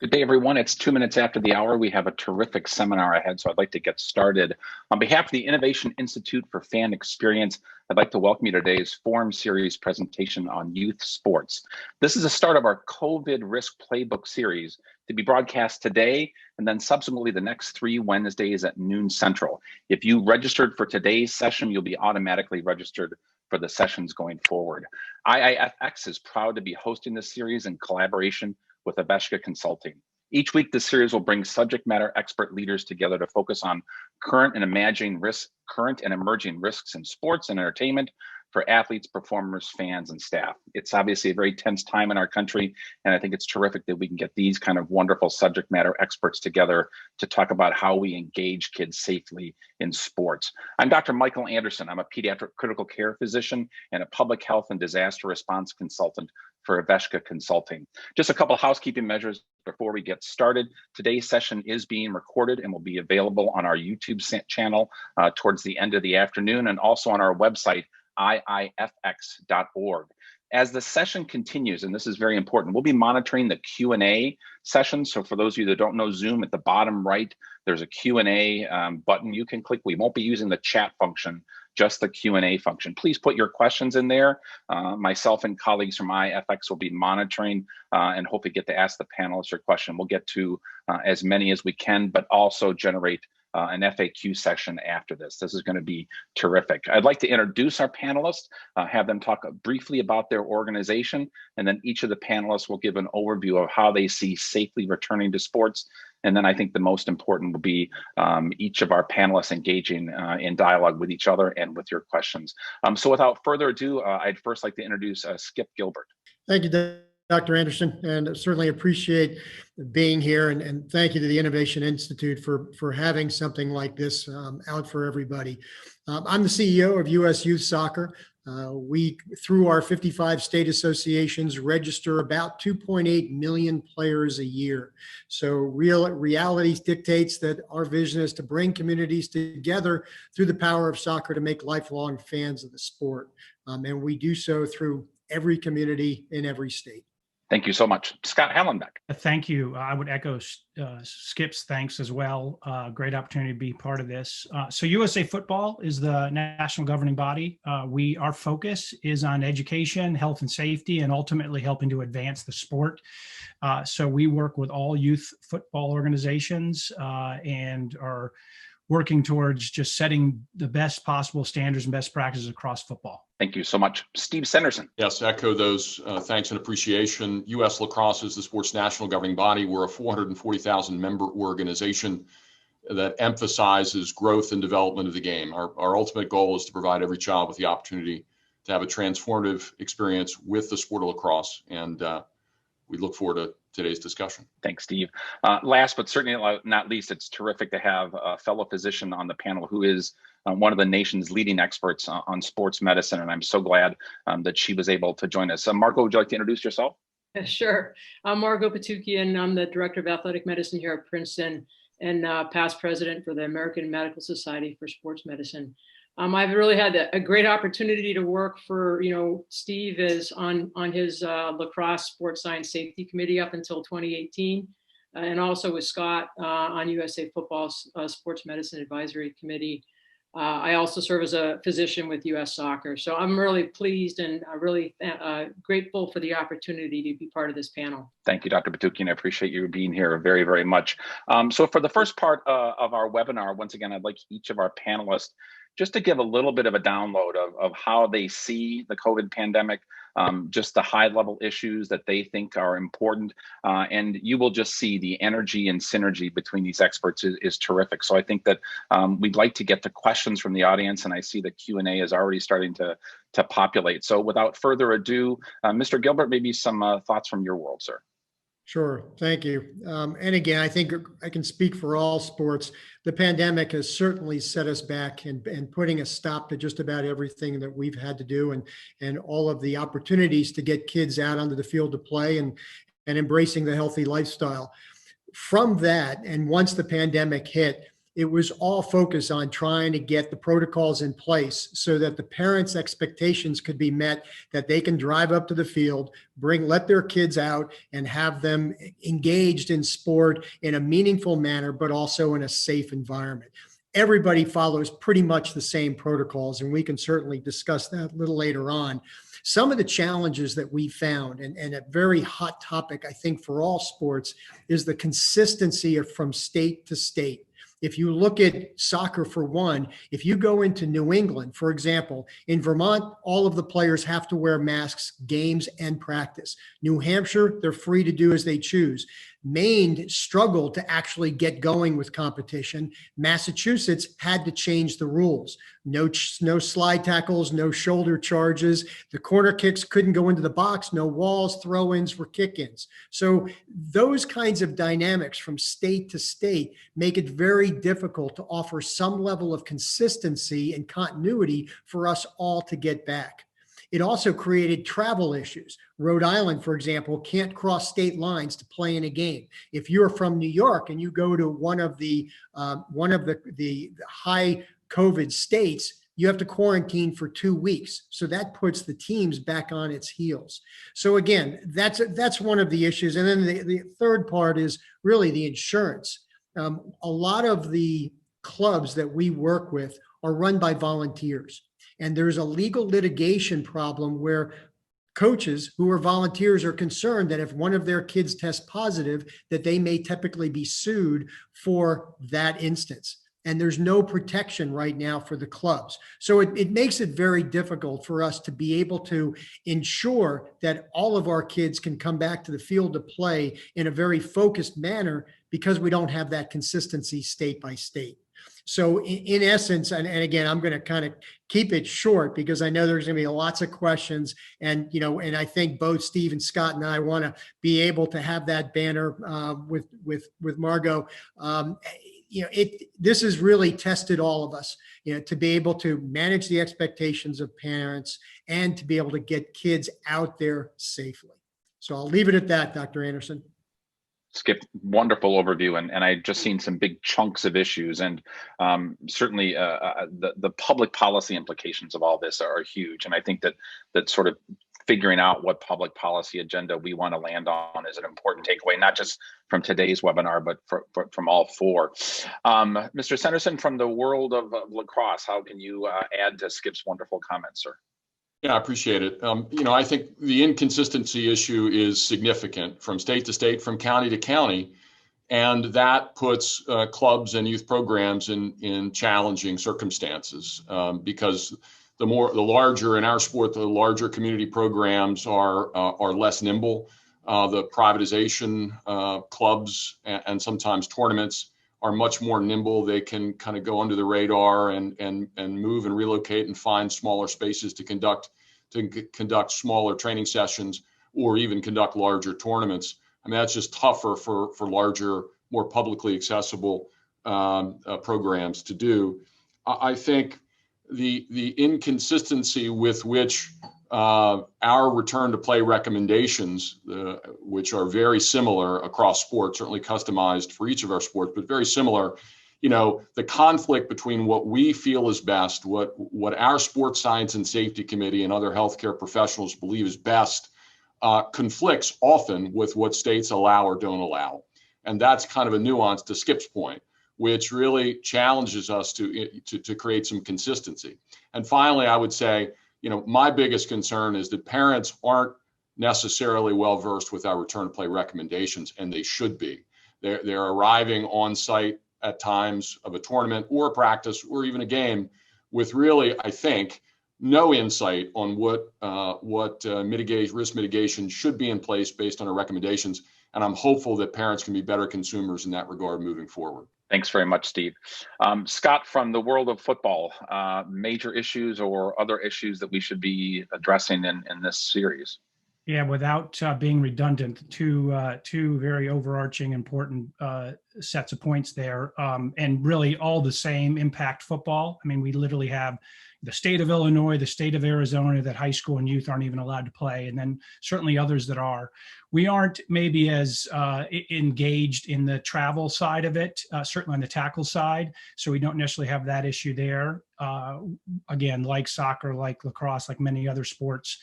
Good day, everyone. It's 2 minutes after the hour. We have a terrific seminar ahead, so I'd like to get started. On behalf of the Innovation Institute for Fan Experience, I'd like to welcome you to today's Forum Series presentation on youth sports. This is the start of our COVID Risk Playbook series to be broadcast today and then subsequently the next 3 Wednesdays at noon Central. If you registered for today's session, you'll be automatically registered for the sessions going forward. IIFX is proud to be hosting this series in collaboration with Aveshka Consulting. Each week, this series will bring subject matter expert leaders together to focus on current and emerging risks in sports and entertainment for athletes, performers, fans, and staff. It's obviously a very tense time in our country, and I think it's terrific that we can get these kind of wonderful subject matter experts together to talk about how we engage kids safely in sports. I'm Dr. Michael Anderson. I'm a pediatric critical care physician and a public health and disaster response consultant for Aveshka Consulting. Just a couple housekeeping measures before we get started. Today's session is being recorded and will be available on our YouTube channel towards the end of the afternoon, and also on our website, IIFX.org. As the session continues, and this is very important, we'll be monitoring the Q&A session. So for those of you that don't know Zoom, at the bottom right, there's a Q&A button you can click. We won't be using the chat function, just the Q&A function. Please put your questions in there. Myself and colleagues from IIFX will be monitoring and hopefully get to ask the panelists your question. We'll get to as many as we can, but also generate an FAQ session after this. This is going to be terrific. I'd like to introduce our panelists, have them talk briefly about their organization, and then each of the panelists will give an overview of how they see safely returning to sports. And then I think the most important will be each of our panelists engaging in dialogue with each other and with your questions. So without further ado, I'd first like to introduce Skip Gilbert. Thank you, Dr. Anderson, and certainly appreciate being here. And thank you to the Innovation Institute for having something like this out for everybody. I'm the CEO of U.S. Youth Soccer. We, through our 55 state associations, register about 2.8 million players a year. So reality dictates that our vision is to bring communities together through the power of soccer to make lifelong fans of the sport. And we do so through every community in every state. Thank you so much. Scott Hallenbeck. Thank you. I would echo Skip's thanks as well. Great opportunity to be part of this. So USA Football is the national governing body. Our focus is on education, health and safety, and ultimately helping to advance the sport. So we work with all youth football organizations and are working towards just setting the best possible standards and best practices across football. Thank you so much. Steve Sanderson. Yes, echo those thanks and appreciation. U.S. Lacrosse is the sport's national governing body. We're a 440,000 member organization that emphasizes growth and development of the game. Our ultimate goal is to provide every child with the opportunity to have a transformative experience with the sport of lacrosse. And we look forward to today's discussion. Thanks, Steve. Last but certainly not least, it's terrific to have a fellow physician on the panel who is one of the nation's leading experts on sports medicine, and I'm so glad that she was able to join us. Margo, would you like to introduce yourself? Sure. I'm Margo Patukian. I'm the Director of Athletic Medicine here at Princeton and past president for the American Medical Society for Sports Medicine. I've really had a great opportunity to work for, Steve is on his lacrosse sports science safety committee up until 2018, and also with Scott on USA Football's sports medicine advisory committee. I also serve as a physician with US Soccer. So I'm really pleased and really grateful for the opportunity to be part of this panel. Thank you, Dr. Patukian. I appreciate you being here very, very much. So for the first part of our webinar, once again, I'd like each of our panelists just to give a little bit of a download of how they see the COVID pandemic, just the high level issues that they think are important. And you will just see the energy and synergy between these experts is terrific. So I think that we'd like to get to questions from the audience, and I see the Q&A is already starting to populate. So without further ado, Mr. Gilbert, maybe some thoughts from your world, sir. Sure. Thank you. And again, I think I can speak for all sports. The pandemic has certainly set us back and putting a stop to just about everything that we've had to do and all of the opportunities to get kids out onto the field to play and embracing the healthy lifestyle. From that, and once the pandemic hit, it was all focused on trying to get the protocols in place so that the parents' expectations could be met, that they can drive up to the field, let their kids out and have them engaged in sport in a meaningful manner, but also in a safe environment. Everybody follows pretty much the same protocols, and we can certainly discuss that a little later on. Some of the challenges that we found, and a very hot topic, I think, for all sports, is the consistency from state to state. If you look at soccer, for one, if you go into New England, for example, in Vermont, all of the players have to wear masks, games and practice. New Hampshire, they're free to do as they choose. Maine struggled to actually get going with competition. Massachusetts had to change the rules. No slide tackles, no shoulder charges. The corner kicks couldn't go into the box, no walls, throw-ins were kick-ins. So those kinds of dynamics from state to state make it very difficult to offer some level of consistency and continuity for us all to get back. It also created travel issues. Rhode Island, for example, can't cross state lines to play in a game. If you're from New York and you go to one of the high COVID states, you have to quarantine for 2 weeks. So that puts the teams back on its heels. So again, that's one of the issues. And then the third part is really the insurance. A lot of the clubs that we work with are run by volunteers. And there's a legal litigation problem where coaches who are volunteers are concerned that if one of their kids tests positive, that they may typically be sued for that instance. And there's no protection right now for the clubs. So it makes it very difficult for us to be able to ensure that all of our kids can come back to the field to play in a very focused manner because we don't have that consistency state by state. So in essence, and again, I'm going to kind of keep it short because I know there's going to be lots of questions, and and I think both Steve and Scott and I want to be able to have that banner with Margot. This has really tested all of us, to be able to manage the expectations of parents and to be able to get kids out there safely. So I'll leave it at that, Dr. Anderson. Skip, wonderful overview, and I just seen some big chunks of issues, and certainly the public policy implications of all this are huge. And I think that sort of figuring out what public policy agenda we want to land on is an important takeaway, not just from today's webinar, but from all four. Mr. Sanderson, from the world of lacrosse, how can you add to Skip's wonderful comments, sir? Yeah, I appreciate it. I think the inconsistency issue is significant from state to state, from county to county, and that puts clubs and youth programs in challenging circumstances because the larger in our sport, the larger community programs are less nimble. The privatization clubs and sometimes tournaments are much more nimble. They can kind of go under the radar and move and relocate and find smaller spaces to conduct smaller training sessions or even conduct larger tournaments. I mean, that's just tougher for larger, more publicly accessible programs to do. I think the inconsistency with which our return to play recommendations, which are very similar across sports, certainly customized for each of our sports, but very similar. The conflict between what we feel is best, what our Sports Science and Safety Committee and other healthcare professionals believe is best, conflicts often with what states allow or don't allow. And that's kind of a nuance to Skip's point, which really challenges us to create some consistency. And finally, I would say, my biggest concern is that parents aren't necessarily well versed with our return to play recommendations, and they should be. They're arriving on site at times of a tournament or a practice or even a game with really, I think, no insight on what risk mitigation should be in place based on our recommendations. And I'm hopeful that parents can be better consumers in that regard moving forward. Thanks very much, Steve. Scott, from the world of football, major issues or other issues that we should be addressing in this series? Yeah, without being redundant, two very overarching important sets of points there, and really all the same impact football. I mean, we literally have, the state of Illinois, the state of Arizona, that high school and youth aren't even allowed to play, and then certainly others that are. We aren't maybe as engaged in the travel side of it, certainly on the tackle side, so we don't necessarily have that issue there. Again, like soccer, like lacrosse, like many other sports,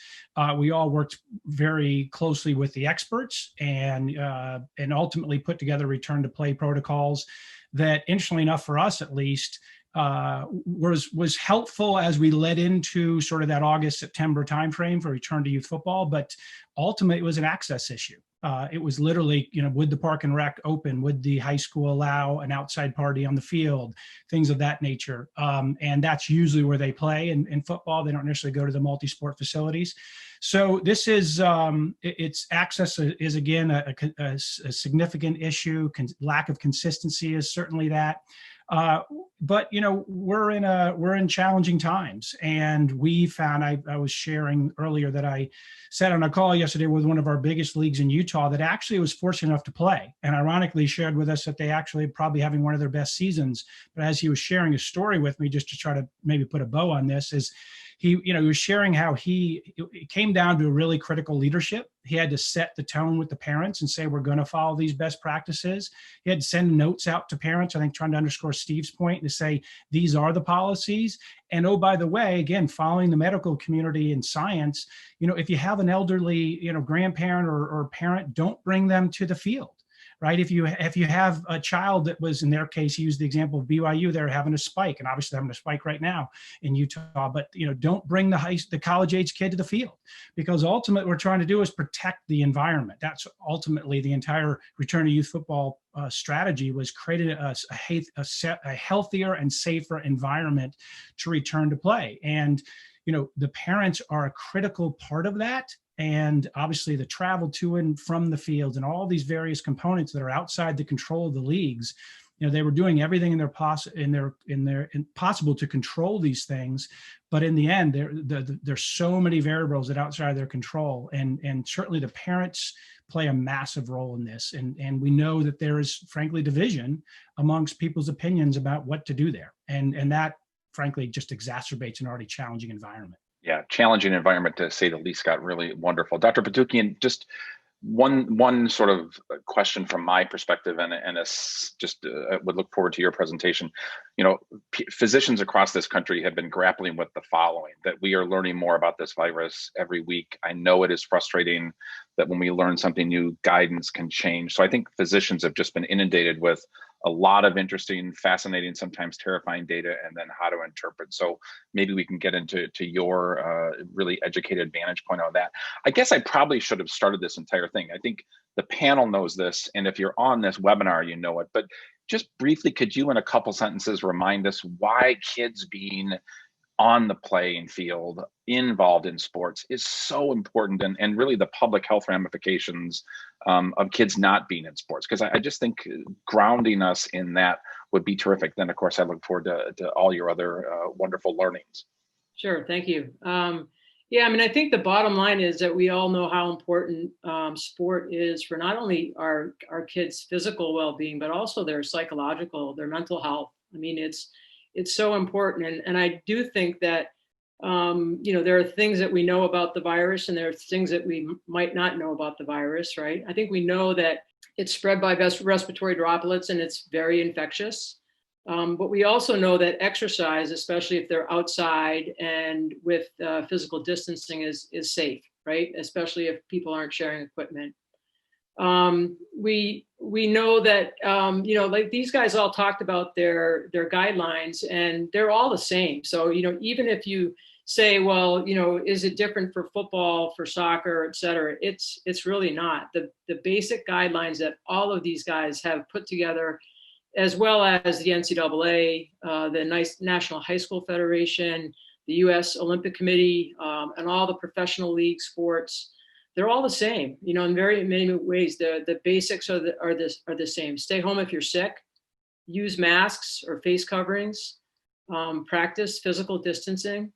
we all worked very closely with the experts and ultimately put together return to play protocols that, interestingly enough, for us at least, was helpful as we led into sort of that August-September timeframe for return to youth football. But ultimately, it was an access issue. It was literally, would the park and rec open? Would the high school allow an outside party on the field? Things of that nature. And that's usually where they play in football. They don't necessarily go to the multi-sport facilities. So this is, it's access is again a significant issue. Lack of consistency is certainly that. But we're in challenging times, and we found, I was sharing earlier that I sat on a call yesterday with one of our biggest leagues in Utah that actually was fortunate enough to play, and ironically shared with us that they actually probably having one of their best seasons. But as he was sharing his story with me, just to try to maybe put a bow on this, is he was sharing how it came down to a really critical leadership. He had to set the tone with the parents and say, we're going to follow these best practices. He had to send notes out to parents, I think trying to underscore Steve's point, to say, these are the policies. And oh, by the way, again, following the medical community and science, if you have an elderly, grandparent or parent, don't bring them to the field. Right? If you have a child that was, in their case, he used the example of BYU, they're having a spike, and obviously having a spike right now in Utah, but don't bring the college age kid to the field, because ultimately what we're trying to do is protect the environment. That's ultimately the entire return to youth football strategy, was creating a healthier and safer environment to return to play. And the parents are a critical part of that. And obviously the travel to and from the fields and all these various components that are outside the control of the leagues, they were doing everything in their possible to control these things. But in the end, there's so many variables that are outside their control. And certainly the parents play a massive role in this. And we know that there is, frankly, division amongst people's opinions about what to do there. And that, frankly, just exacerbates an already challenging environment. Yeah, challenging environment, to say the least. Got really wonderful. Dr. Patoukian, just one sort of question from my perspective, and would look forward to your presentation. Physicians across this country have been grappling with the following: that we are learning more about this virus every week. I know it is frustrating that when we learn something new, guidance can change. So I think physicians have just been inundated with a lot of interesting, fascinating, sometimes terrifying data, and then how to interpret. So maybe we can get into your really educated vantage point on that. I guess I probably should have started this entire thing. I think the panel knows this, and if you're on this webinar, you know it. But just briefly, could you in a couple sentences remind us why kids being on the playing field, involved in sports, is so important, and really the public health ramifications of kids not being in sports? Because I just think grounding us in that would be terrific. Then, of course, I look forward to all your other wonderful learnings. Sure, thank you. Yeah, I think the bottom line is that we all know how important sport is for not only our kids' physical well-being, but also their psychological, their mental health. It's so important. And I do think that, there are things that we know about the virus, and there are things that we might not know about the virus, right? I think we know that it's spread by respiratory droplets and it's very infectious. But we also know that exercise, especially if they're outside and with physical distancing, is safe, right? Especially if people aren't sharing equipment. We know that, like these guys all talked about their guidelines, and they're all the same. So, even if you say, well, is it different for football, for soccer, et cetera? It's really not. The basic guidelines that all of these guys have put together, as well as the NCAA, the National High School Federation, the U.S. Olympic Committee, and all the professional league sports, they're all the same. In very many ways, the basics are the same. Stay home if you're sick. Use masks or face coverings. Practice physical distancing.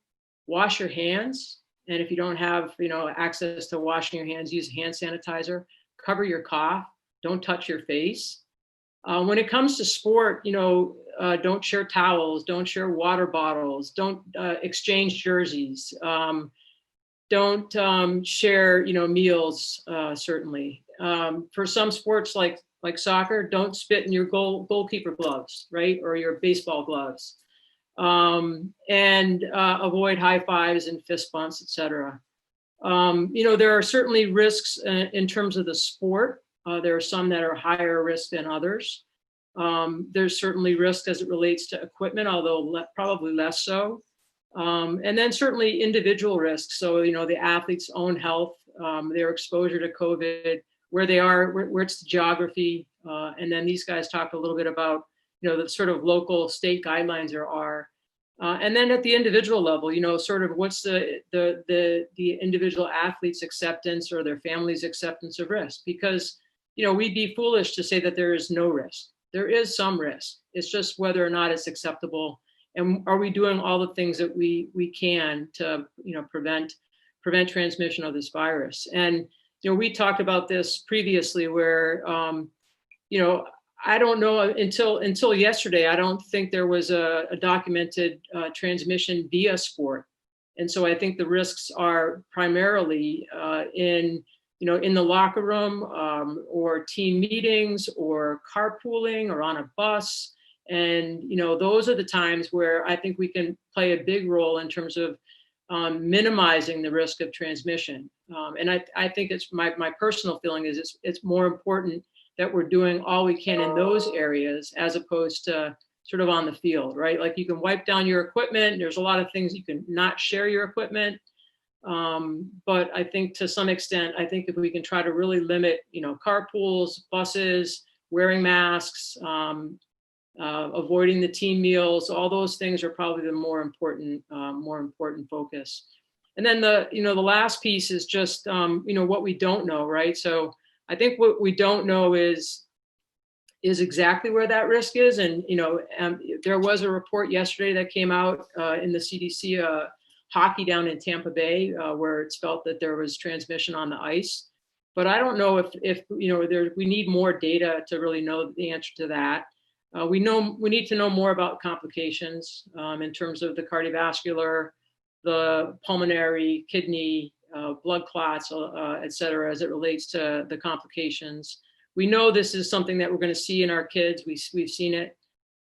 Wash your hands, and if you don't have access to washing your hands, use hand sanitizer. Cover your cough. Don't touch your face. When it comes to sport, don't share towels, don't share water bottles, don't exchange jerseys, don't share, meals, certainly. For some sports like soccer, don't spit in your goalkeeper gloves, right? Or your baseball gloves. And avoid high fives and fist bumps, et cetera. There are certainly risks in terms of the sport. There are some that are higher risk than others. There's certainly risk as it relates to equipment, although probably less so. And then certainly individual risks. So, the athlete's own health, their exposure to COVID, where they are, where it's the geography. And then these guys talked a little bit about, the sort of local state guidelines there are. And then at the individual level, sort of what's the individual athlete's acceptance or their family's acceptance of risk? Because, we'd be foolish to say that there is no risk. There is some risk. It's just whether or not it's acceptable. And are we doing all the things that we can to, prevent transmission of this virus? And, we talked about this previously where, I don't know until yesterday, I don't think there was a documented transmission via sport. And so I think the risks are primarily in the locker room or team meetings or carpooling or on a bus. And, those are the times where I think we can play a big role in terms of minimizing the risk of transmission. And I think it's my personal feeling is it's more important that we're doing all we can in those areas as opposed to sort of on the field, right? Like you can wipe down your equipment. There's a lot of things you can not share your equipment. But I think to some extent, I think if we can try to really limit, carpools, buses, wearing masks, avoiding the team meals, all those things are probably the more important focus. And then the last piece is just, what we don't know, right? So I think what we don't know is exactly where that risk is. And, there was a report yesterday that came out in the CDC hockey down in Tampa Bay where it's felt that there was transmission on the ice. But I don't know if we need more data to really know the answer to that. We need to know more about complications in terms of the cardiovascular, the pulmonary, kidney, blood clots, et cetera, as it relates to the complications. We know this is something that we're going to see in our kids. We've seen it.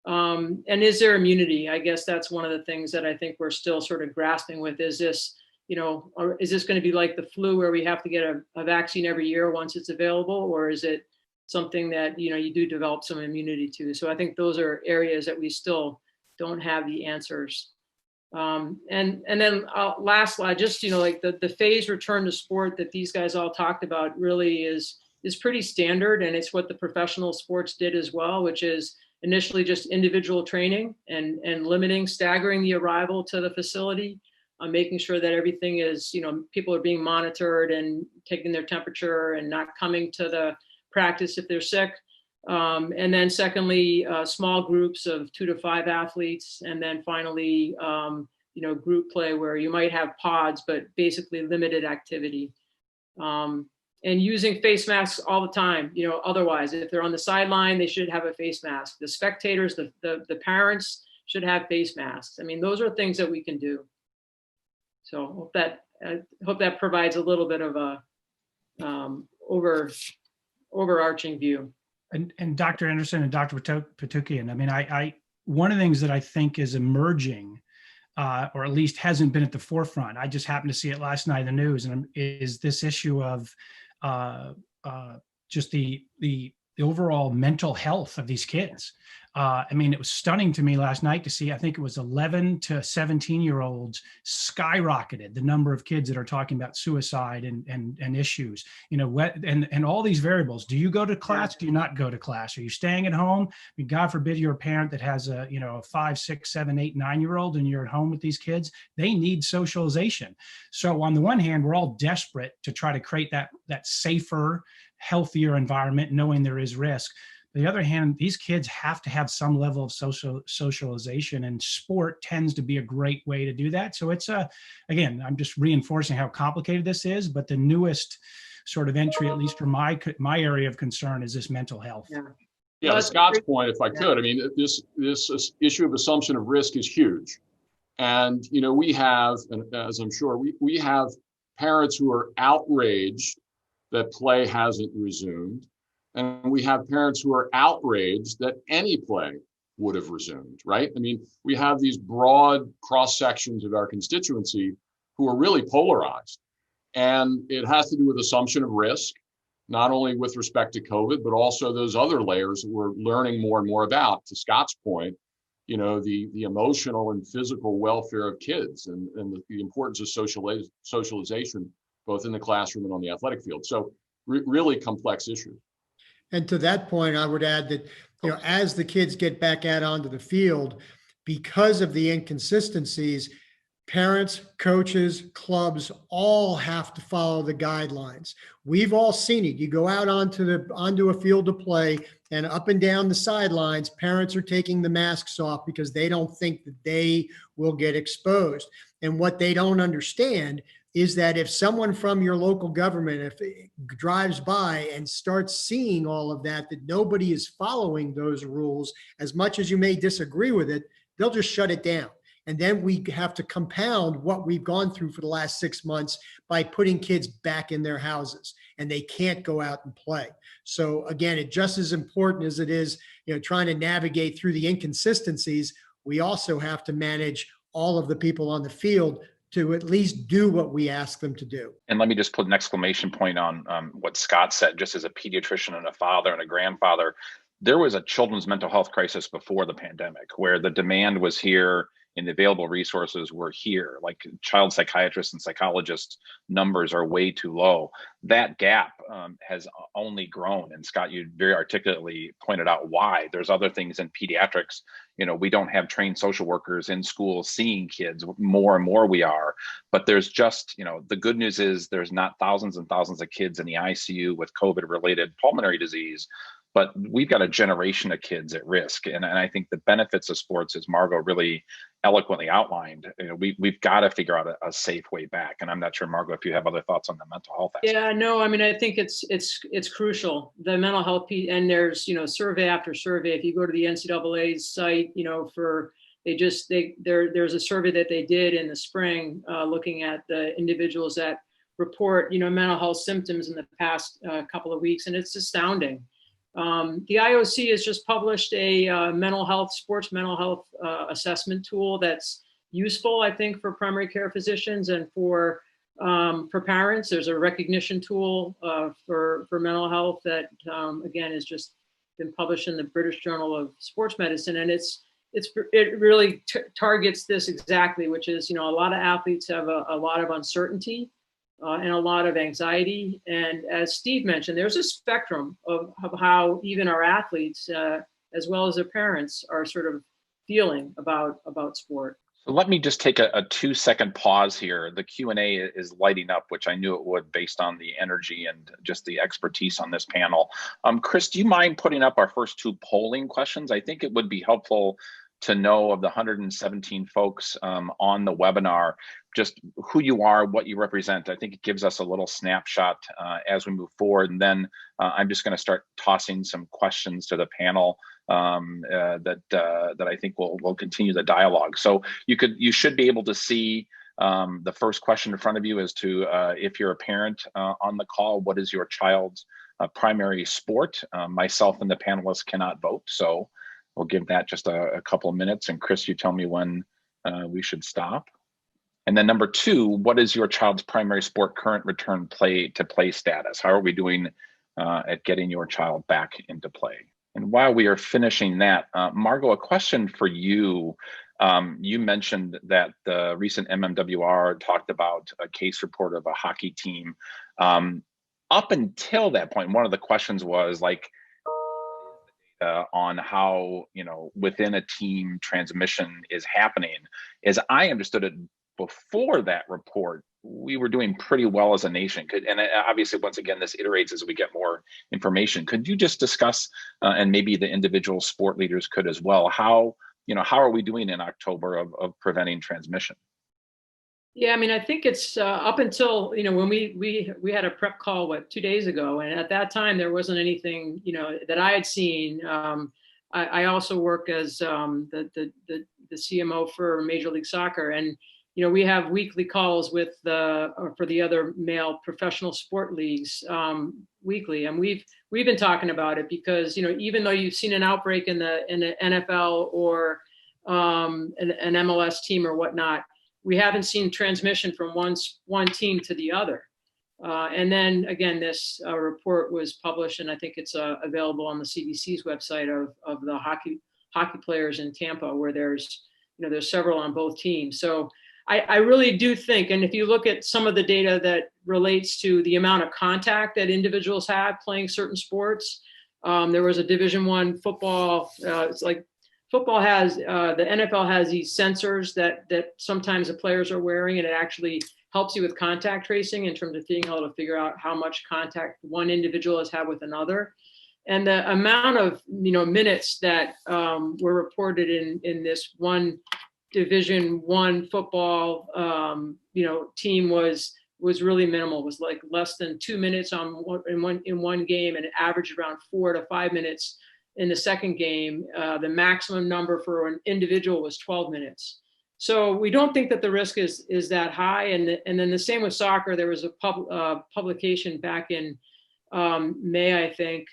And is there immunity? I guess that's one of the things that I think we're still sort of grasping with. Is this, or is this going to be like the flu where we have to get a vaccine every year once it's available? Or is it something that, you do develop some immunity to? So I think those are areas that we still don't have the answers. And then lastly, just, like the phased return to sport that these guys all talked about really is pretty standard. And it's what the professional sports did as well, which is initially just individual training and staggering the arrival to the facility, making sure that everything is, people are being monitored and taking their temperature and not coming to the practice if they're sick. And then secondly, small groups of 2 to 5 athletes. And then finally, group play where you might have pods, but basically limited activity. And using face masks all the time, otherwise, if they're on the sideline, they should have a face mask. The spectators, the parents should have face masks. I mean, those are things that we can do. So hope that provides a little bit of a overarching view. And Dr. Anderson and Dr. Patukian, I mean, I one of the things that I think is emerging, or at least hasn't been at the forefront, I just happened to see it last night in the news, and is this issue of just the overall mental health of these kids. I mean, it was stunning to me last night to see, I think it was 11 to 17-year-olds skyrocketed the number of kids that are talking about suicide and issues, and all these variables. Do you go to class? Do you not go to class? Are you staying at home? I mean, God forbid you're a parent that has a 5, 6, 7, 8, 9-year-old and you're at home with these kids. They need socialization. So on the one hand, we're all desperate to try to create that safer, healthier environment, knowing there is risk. On the other hand, these kids have to have some level of socialization, and sport tends to be a great way to do that. So it's again, I'm just reinforcing how complicated this is, but the newest sort of entry, at least for my area of concern, is this mental health. Yeah. Yeah, to Scott's point, if I could, I mean, this issue of assumption of risk is huge. And, you know, we have, and as I'm sure, we have parents who are outraged that play hasn't resumed. And we have parents who are outraged that any play would have resumed, right? I mean, we have these broad cross sections of our constituency who are really polarized. And it has to do with assumption of risk, not only with respect to COVID, but also those other layers that we're learning more and more about. To Scott's point, you know, the emotional and physical welfare of kids and the importance of socialization, both in the classroom and on the athletic field. So really complex issue. And to that point, I would add that, you know, as the kids get back out onto the field, because of the inconsistencies, parents, coaches, clubs all have to follow the guidelines. We've all seen it. You go out onto a field to play, and up and down the sidelines, parents are taking the masks off because they don't think that they will get exposed. And what they don't understand is that if someone from your local government, if it drives by and starts seeing all of that nobody is following those rules, as much as you may disagree with it, they'll just shut it down. And then we have to compound what we've gone through for the last 6 months by putting kids back in their houses, and they can't go out and play. So again, it's just as important as it is, you know, trying to navigate through the inconsistencies. We also have to manage all of the people on the field to at least do what we ask them to do. And let me just put an exclamation point on what Scott said, just as a pediatrician and a father and a grandfather. There was a children's mental health crisis before the pandemic where the demand was here and the available resources were here. Like child psychiatrists and psychologists numbers are way too low. That gap has only grown. And Scott, you very articulately pointed out why. There's other things in pediatrics. You know, we don't have trained social workers in schools seeing kids. More and more we are. But there's just, you know, the good news is there's not thousands and thousands of kids in the ICU with COVID-related pulmonary disease. But we've got a generation of kids at risk. And I think the benefits of sports, as Margot really eloquently outlined, you know, we've got to figure out a safe way back. And I'm not sure, Margot, if you have other thoughts on the mental health aspect. Yeah, no, I mean, I think it's crucial. The mental health piece, and there's, you know, survey after survey. If you go to the NCAA's site, you know, there's a survey that they did in the spring looking at the individuals that report, you know, mental health symptoms in the past couple of weeks, and it's astounding. The IOC has just published a sports mental health assessment tool that's useful, I think, for primary care physicians and for parents. There's a recognition tool for mental health that, again, has just been published in the British Journal of Sports Medicine, and it really targets this exactly, which is, you know, a lot of athletes have a lot of uncertainty. And a lot of anxiety. And as Steve mentioned, there's a spectrum of how even our athletes, as well as their parents, are sort of feeling about sport. So let me just take a 2-second pause here. The Q&A is lighting up, which I knew it would based on the energy and just the expertise on this panel. Chris, do you mind putting up our first 2 polling questions? I think it would be helpful to know of the 117 folks on the webinar, just who you are, what you represent. I think it gives us a little snapshot as we move forward. And then I'm just going to start tossing some questions to the panel that I think will continue the dialogue. So you should be able to see the first question in front of you as to if you're a parent on the call, what is your child's primary sport? Myself and the panelists cannot vote, so we'll give that just a couple of minutes. And Chris, you tell me when we should stop. And then number 2, what is your child's primary sport current return to play status? How are we doing at getting your child back into play? And while we are finishing that, Margot, a question for you. You mentioned that the recent MMWR talked about a case report of a hockey team. Up until that point, one of the questions was like, on how, you know, within a team transmission is happening. As I understood it before that report, we were doing pretty well as a nation. And obviously, once again, this iterates as we get more information. Could you just discuss, and maybe the individual sport leaders could as well, how are we doing in October of preventing transmission? Yeah, I mean, I think it's up until, when we had a prep call, 2 days ago, and at that time there wasn't anything, that I had seen. I also work as the CMO for Major League Soccer, and we have weekly calls with for the other male professional sport leagues weekly, and we've been talking about it because even though you've seen an outbreak in the NFL or an MLS team or whatnot, we haven't seen transmission from one team to the other. And then again, this report was published, and I think it's available on the CDC's website of the hockey players in Tampa, where there's several on both teams. So I really do think, and if you look at some of the data that relates to the amount of contact that individuals have playing certain sports, there was a Division I football. It's like football has the NFL has these sensors that sometimes the players are wearing, and it actually helps you with contact tracing in terms of being able to figure out how much contact one individual has had with another. And the amount of minutes that were reported in this one Division I football team was really minimal. It was like less than 2 minutes in one game, and it averaged around 4 to 5 minutes in the second game. The maximum number for an individual was 12 minutes. So we don't think that the risk is that high. And then the same with soccer. There was a publication back in May, I think,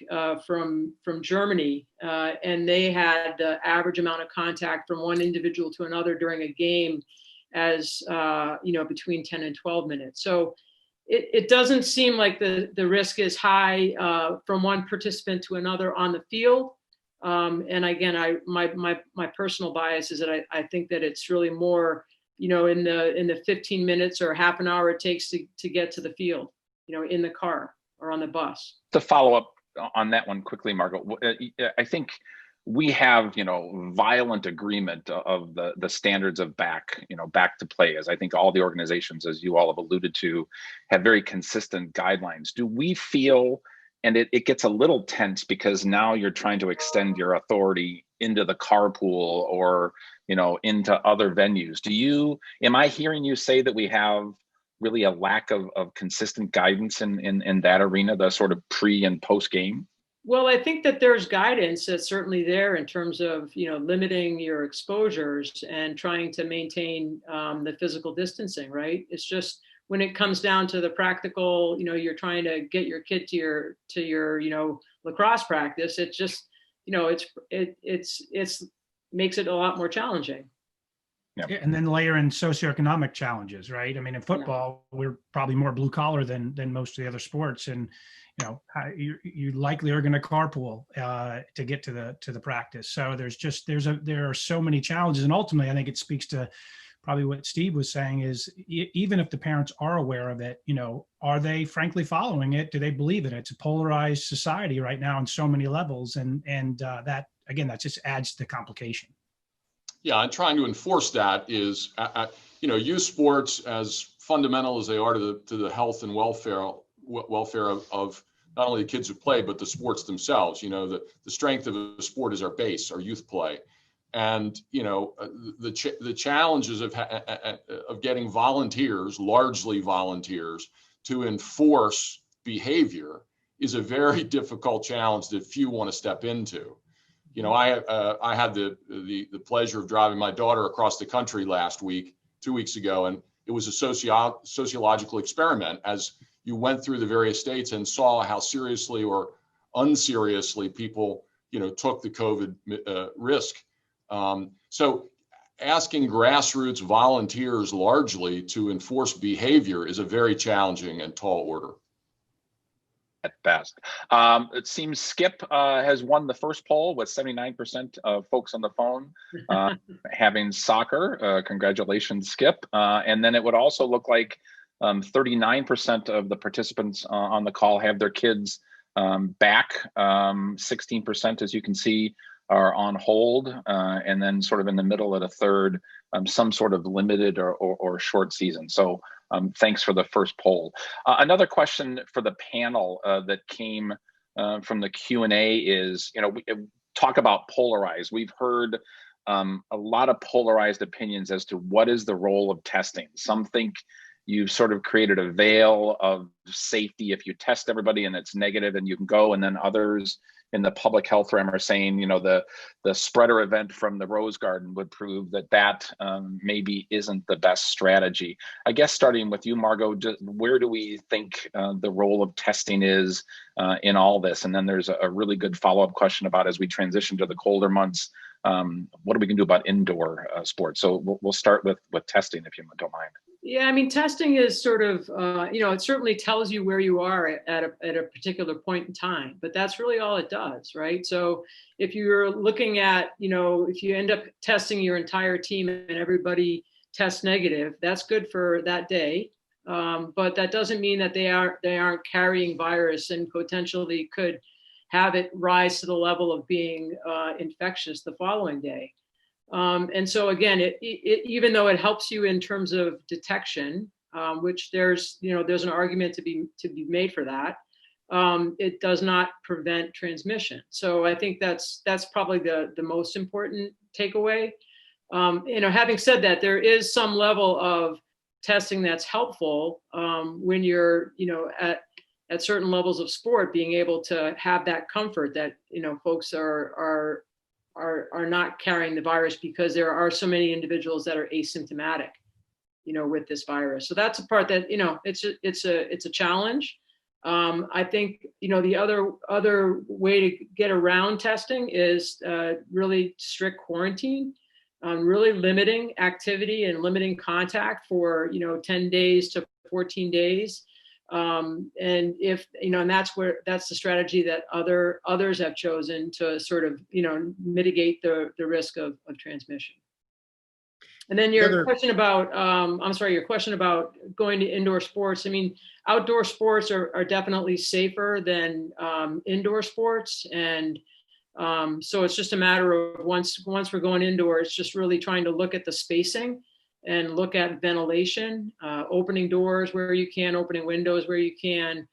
from Germany, and they had the average amount of contact from one individual to another during a game as between 10 and 12 minutes. So it doesn't seem like the risk is high from one participant to another on the field. And again, my personal bias is that I think that it's really more, in the 15 minutes or half an hour it takes to get to the field, in the car or on the bus. To follow up on that one quickly, Margot, I think we have, violent agreement of the standards of back to play, as I think all the organizations, as you all have alluded to, have very consistent guidelines. Do we feel, and it gets a little tense because now you're trying to extend your authority into the carpool or, into other venues. Am I hearing you say that we have really a lack of consistent guidance in that arena, the sort of pre and post game? Well, I think that there's guidance that's certainly there in terms of, limiting your exposures and trying to maintain the physical distancing, right? It's just when it comes down to the practical, you're trying to get your kid to your lacrosse practice. It's just, it's makes it a lot more challenging. Yeah. And then layer in socioeconomic challenges, right? I mean, in football, we're probably more blue collar than most of the other sports, and you likely are going to carpool to get to the practice. So there are so many challenges, and ultimately, I think it speaks to probably what Steve was saying is even if the parents are aware of it, are they frankly following it? Do they believe it? It's a polarized society right now on so many levels, and that just adds to the complication. Yeah, and trying to enforce that is, youth sports, as fundamental as they are to the health and welfare of not only the kids who play, but the sports themselves. The strength of a sport is our base, our youth play. And, the challenges of getting volunteers, largely volunteers, to enforce behavior is a very difficult challenge that few want to step into. I had the pleasure of driving my daughter across the country 2 weeks ago, and it was a sociological experiment as you went through the various states and saw how seriously or unseriously people, took the COVID risk. So asking grassroots volunteers largely to enforce behavior is a very challenging and tall order. At best. It seems Skip has won the first poll with 79% of folks on the phone having soccer. Congratulations, Skip. And then it would also look like 39% of the participants on the call have their kids back. 16%, as you can see, are on hold. And then sort of in the middle at a third, some sort of limited or short season. So thanks for the first poll. Another question for the panel that came from the Q&A is, we talk about polarized. We've heard a lot of polarized opinions as to what is the role of testing. Some think you've sort of created a veil of safety if you test everybody and it's negative and you can go, and then others in the public health realm are saying, the spreader event from the Rose Garden would prove that maybe isn't the best strategy. I guess starting with you, Margot, where do we think the role of testing is in all this? And then there's a really good follow-up question about, as we transition to the colder months, what are we going to do about indoor sports? So we'll start with testing, if you don't mind. Yeah, I mean, testing is sort of, it certainly tells you where you are at a particular point in time, but that's really all it does, right? So if you're looking at, if you end up testing your entire team and everybody tests negative, that's good for that day. But that doesn't mean that they aren't carrying virus and potentially could have it rise to the level of being infectious the following day. And so again, it even though it helps you in terms of detection, which there's an argument to be made for that, it does not prevent transmission. So I think that's probably the most important takeaway. Having said that, there is some level of testing that's helpful when you're at certain levels of sport, being able to have that comfort that folks are not carrying the virus, because there are so many individuals that are asymptomatic, with this virus. So that's a part that, it's a challenge. I think, the other way to get around testing is really strict quarantine, really limiting activity and limiting contact for, 10 days to 14 days. And if, and that's the strategy that others have chosen to sort of, mitigate the risk of transmission. And then your question about, your question about going to indoor sports. I mean, outdoor sports are definitely safer than indoor sports. And so it's just a matter of once we're going indoor, it's just really trying to look at the spacing and look at ventilation, opening doors where you can, opening windows where you can,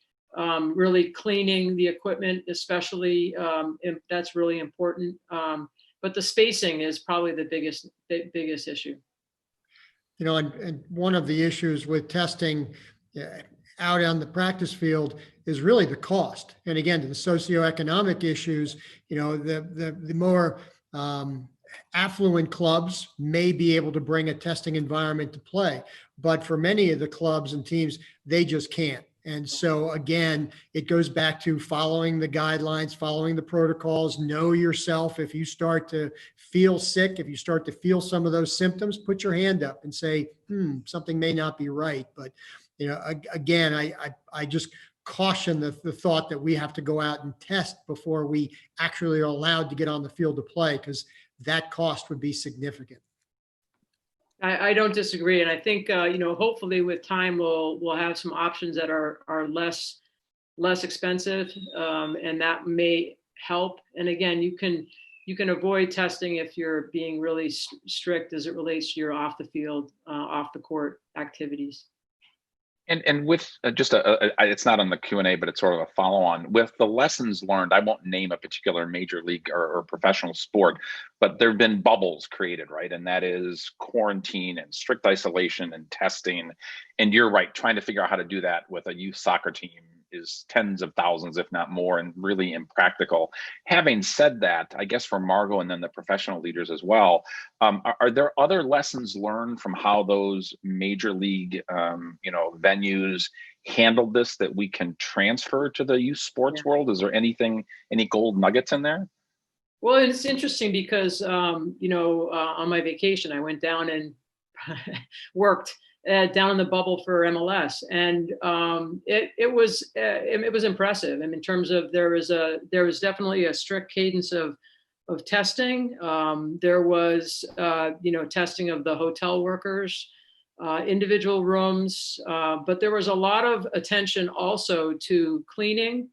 really cleaning the equipment, especially, that's really important. But the spacing is probably the biggest issue. And one of the issues with testing out on the practice field is really the cost. And again, the socioeconomic issues, the more affluent clubs may be able to bring a testing environment to play, but for many of the clubs and teams, they just can't. And so again, it goes back to following the guidelines, following the protocols, know yourself. If you start to feel sick, if you start to feel some of those symptoms, put your hand up and say, something may not be right. But, again, I just caution the thought that we have to go out and test before we actually are allowed to get on the field to play, because that cost would be significant. I don't disagree, and I think hopefully with time we'll have some options that are less expensive, and that may help. And again, you can avoid testing if you're being really strict as it relates to your off the field, off the court activities. And with it's not on the Q&A, but it's sort of a follow-on. With the lessons learned, I won't name a particular major league or professional sport, but there have been bubbles created, right? And that is quarantine and strict isolation and testing. And you're right, trying to figure out how to do that with a youth soccer team is tens of thousands, if not more, and really impractical. Having said that, I guess for Margot and then the professional leaders as well, are there other lessons learned from how those major league, venues handled this that we can transfer to the youth sports world? Is there any gold nuggets in there? Well, it's interesting because, on my vacation, I went down and worked down in the bubble for MLS, and it was impressive. I mean, in terms of there was definitely a strict cadence of testing. There was testing of the hotel workers, individual rooms, but there was a lot of attention also to cleaning,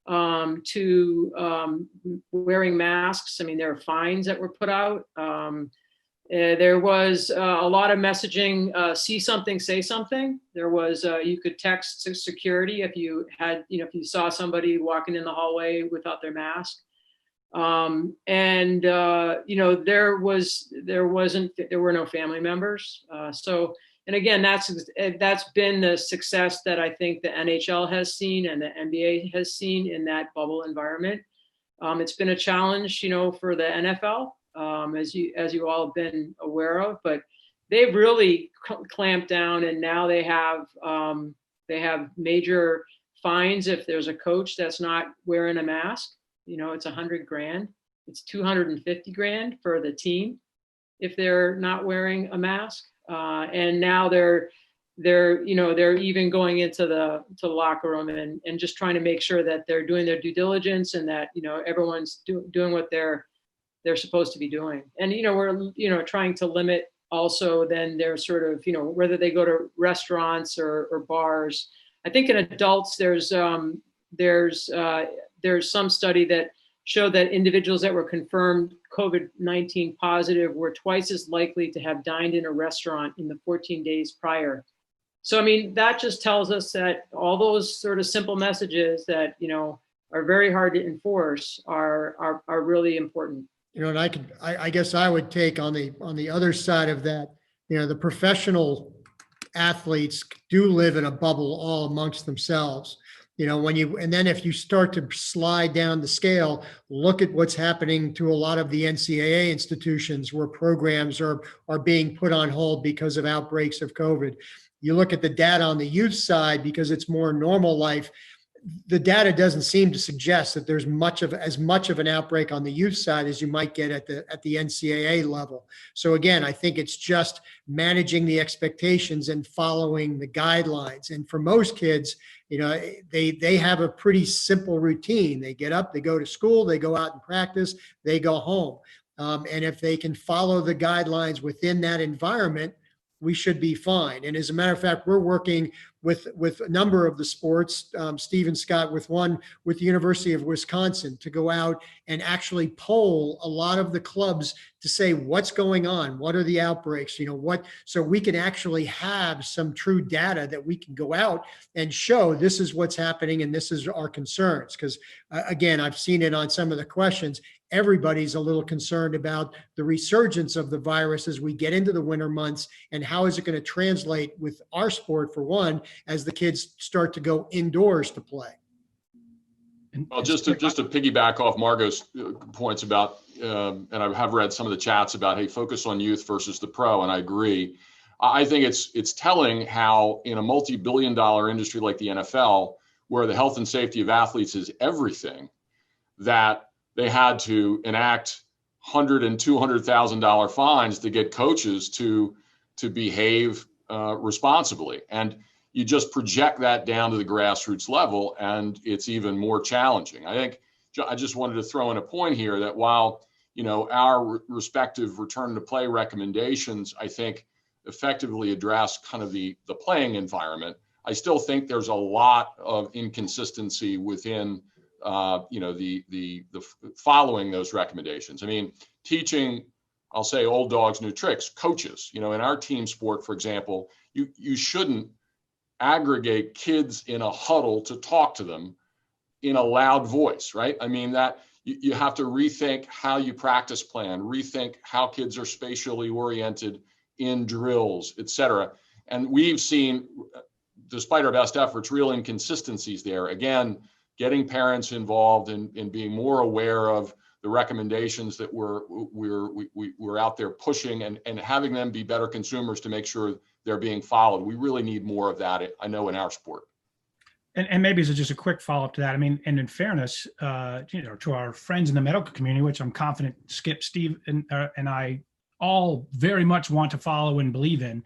to wearing masks. I mean, there are fines that were put out. There was a lot of messaging, see something, say something. There was, you could text to security if you had, if you saw somebody walking in the hallway without their mask. There were no family members. And again, that's been the success that I think the NHL has seen and the NBA has seen in that bubble environment. It's been a challenge, for the NFL, as you all have been aware of, but they've really clamped down, and now they have major fines if there's a coach that's not wearing a mask. It's $100,000. It's $250,000 for the team if they're not wearing a mask. And now they're even going into the locker room and just trying to make sure that they're doing their due diligence and that everyone's doing what they're supposed to be doing. And we're trying to limit also then their sort of whether they go to restaurants or bars. I think in adults there's some study that showed that individuals that were confirmed COVID-19 positive were twice as likely to have dined in a restaurant in the 14 days prior. So, that just tells us that all those sort of simple messages that, are very hard to enforce are really important. And I guess I would take on the other side of that, the professional athletes do live in a bubble all amongst themselves. And then if you start to slide down the scale, look at what's happening to a lot of the NCAA institutions where programs are being put on hold because of outbreaks of COVID. You look at the data on the youth side, because it's more normal life. The data doesn't seem to suggest that there's as much of an outbreak on the youth side as you might get at the NCAA level. So again, I think it's just managing the expectations and following the guidelines. And for most kids, they have a pretty simple routine. They get up, they go to school, they go out and practice, they go home. And if they can follow the guidelines within that environment, we should be fine. And as a matter of fact, we're working with a number of the sports, Steve and Scott, with the University of Wisconsin to go out and actually poll a lot of the clubs to say what's going on, what are the outbreaks, so we can actually have some true data that we can go out and show this is what's happening and this is our concerns. Because again, I've seen it on some of the questions. Everybody's a little concerned about the resurgence of the virus as we get into the winter months, and how is it going to translate with our sport, for one, as the kids start to go indoors to play. Well, just to piggyback off Margot's points about, and I have read some of the chats about, hey, focus on youth versus the pro, and I agree. I think it's telling how in a multi-billion-dollar industry like the NFL, where the health and safety of athletes is everything, that they had to enact $100,000 and $200,000 fines to get coaches to behave responsibly. And you just project that down to the grassroots level, and it's even more challenging. I just wanted to throw in a point here that while, our respective return to play recommendations, I think effectively address kind of the playing environment, I still think there's a lot of inconsistency within the following those recommendations. Teaching, I'll say, old dogs, new tricks. Coaches, in our team sport, for example, you shouldn't aggregate kids in a huddle to talk to them in a loud voice, right? That you have to rethink how you practice plan, rethink how kids are spatially oriented in drills, et cetera. And we've seen, despite our best efforts, real inconsistencies there. Again, getting parents involved and being more aware of the recommendations that we're out there pushing, and having them be better consumers to make sure they're being followed. We really need more of that, I know, in our sport. And maybe as just a quick follow-up to that, and in fairness, to our friends in the medical community, which I'm confident Skip, Steve, and I all very much want to follow and believe in,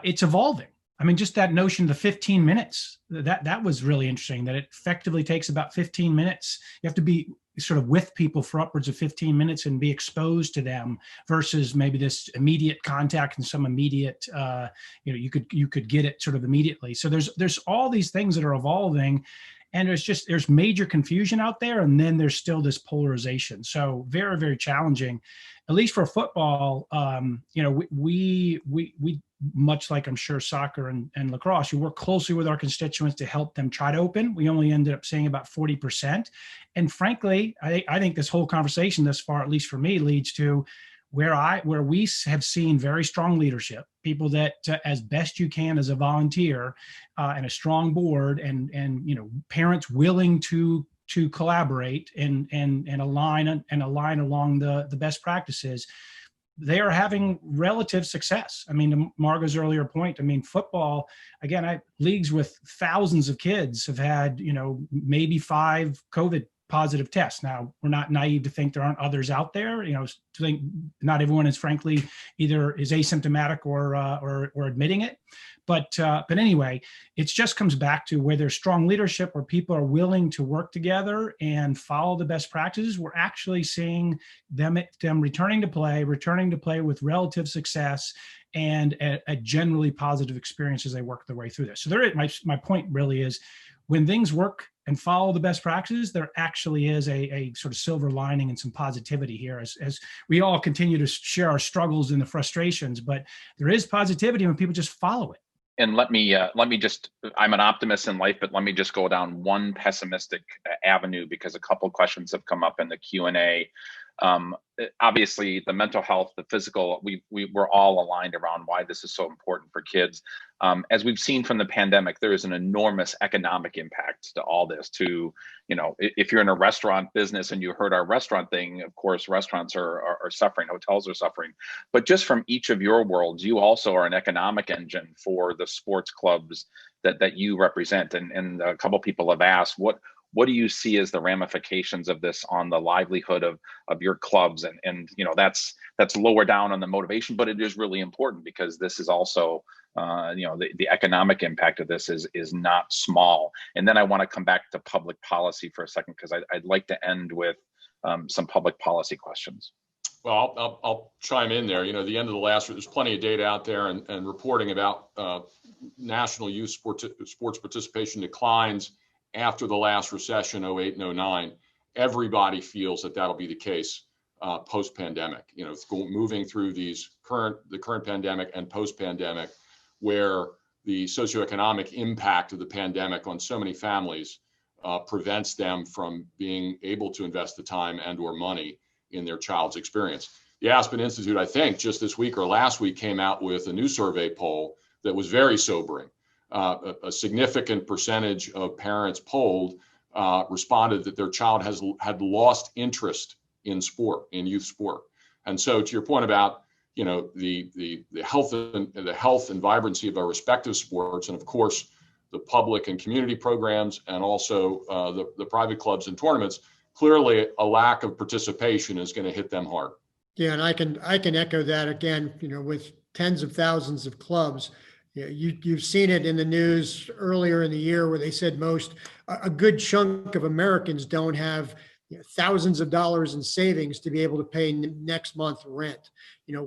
it's evolving. Just that notion of the 15 minutes, that was really interesting, that it effectively takes about 15 minutes. You have to be sort of with people for upwards of 15 minutes and be exposed to them, versus maybe this immediate contact and some immediate, you could get it sort of immediately. So there's all these things that are evolving, and there's major confusion out there. And then there's still this polarization. So very, very challenging, at least for football. We much like I'm sure soccer and lacrosse, you work closely with our constituents to help them try to open. We only ended up seeing about 40%. And frankly, I think this whole conversation thus far, at least for me, leads to where we have seen very strong leadership, people that as best you can as a volunteer, and a strong board, and parents willing to collaborate and align along the best practices. They are having relative success. I mean, to Margot's earlier point, I mean, football, again, leagues with thousands of kids have had, maybe 5 COVID positive tests. Now, we're not naive to think there aren't others out there, to think not everyone is frankly either is asymptomatic or admitting it. But anyway, it just comes back to where there's strong leadership, where people are willing to work together and follow the best practices. We're actually seeing them returning to play with relative success and a generally positive experience as they work their way through this. So my point really is, when things work and follow the best practices, there actually is a sort of silver lining and some positivity here as we all continue to share our struggles and the frustrations, but there is positivity when people just follow it. And let me just, I'm an optimist in life, but let me just go down one pessimistic avenue, because a couple questions have come up in the Q&A. Obviously, the mental health, the physical, we're all aligned around why this is so important for kids. As we've seen from the pandemic, there is an enormous economic impact to all this. If you're in a restaurant business and you heard our restaurant thing, of course, restaurants are suffering, hotels are suffering. But just from each of your worlds, you also are an economic engine for the sports clubs that you represent. And a couple people have asked, what do you see as the ramifications of this on the livelihood of your clubs? And that's lower down on the motivation, but it is really important, because this is also, the economic impact of this is not small. And then I want to come back to public policy for a second, because I'd like to end with some public policy questions. Well, I'll chime in there. The end of the last, there's plenty of data out there and reporting about national youth sports participation declines after the last recession, 08 and 09. Everybody feels that that'll be the case post-pandemic, moving through the current pandemic and post-pandemic, where the socioeconomic impact of the pandemic on so many families prevents them from being able to invest the time and or money in their child's experience. The Aspen Institute, I think, just this week or last week, came out with a new survey poll that was very sobering. A significant percentage of parents polled responded that their child had lost interest in sport, in youth sport. And so, to your point about the health and vibrancy of our respective sports, and of course the public and community programs, and also the private clubs and tournaments, clearly a lack of participation is going to hit them hard. Yeah, and I can echo that again. With tens of thousands of clubs. You've seen it in the news earlier in the year where they said a good chunk of Americans don't have thousands of dollars in savings to be able to pay next month rent.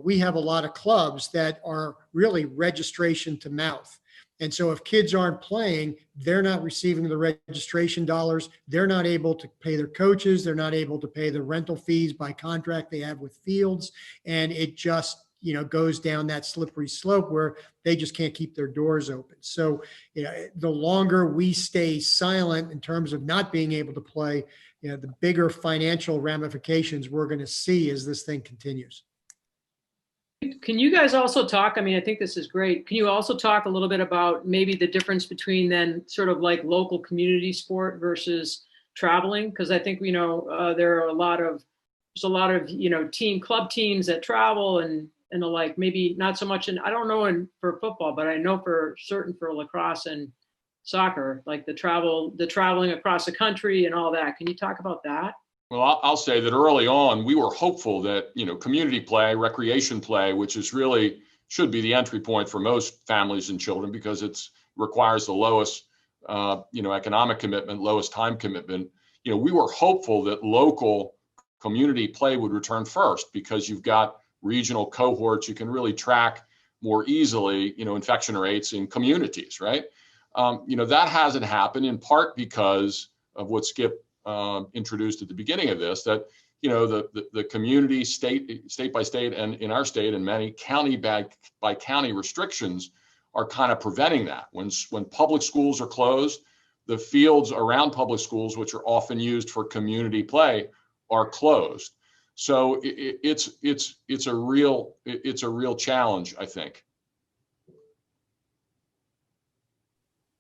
We have a lot of clubs that are really registration to mouth. And so if kids aren't playing, they're not receiving the registration dollars. They're not able to pay their coaches. They're not able to pay the rental fees by contract they have with fields. And it just goes down that slippery slope where they just can't keep their doors open. So, the longer we stay silent in terms of not being able to play, the bigger financial ramifications we're going to see as this thing continues. Can you guys also talk, I think this is great. Can you also talk a little bit about maybe the difference between then sort of like local community sport versus traveling? Because I think, there are a lot of club teams that travel and the like, maybe not so much I don't know for football, but I know for certain for lacrosse and soccer, like the traveling across the country and all that. Can you talk about that? Well, I'll say that early on, we were hopeful that, community play, recreation play, which should be the entry point for most families and children, because it requires the lowest, economic commitment, lowest time commitment. We were hopeful that local community play would return first, because you've got regional cohorts. You can really track more easily, infection rates in communities, right? That hasn't happened, in part because of what Skip introduced at the beginning of this, that the community, state by state, and in our state, and many county by county restrictions are kind of preventing that. When public schools are closed, the fields around public schools, which are often used for community play, are closed. So it's a real challenge, I think.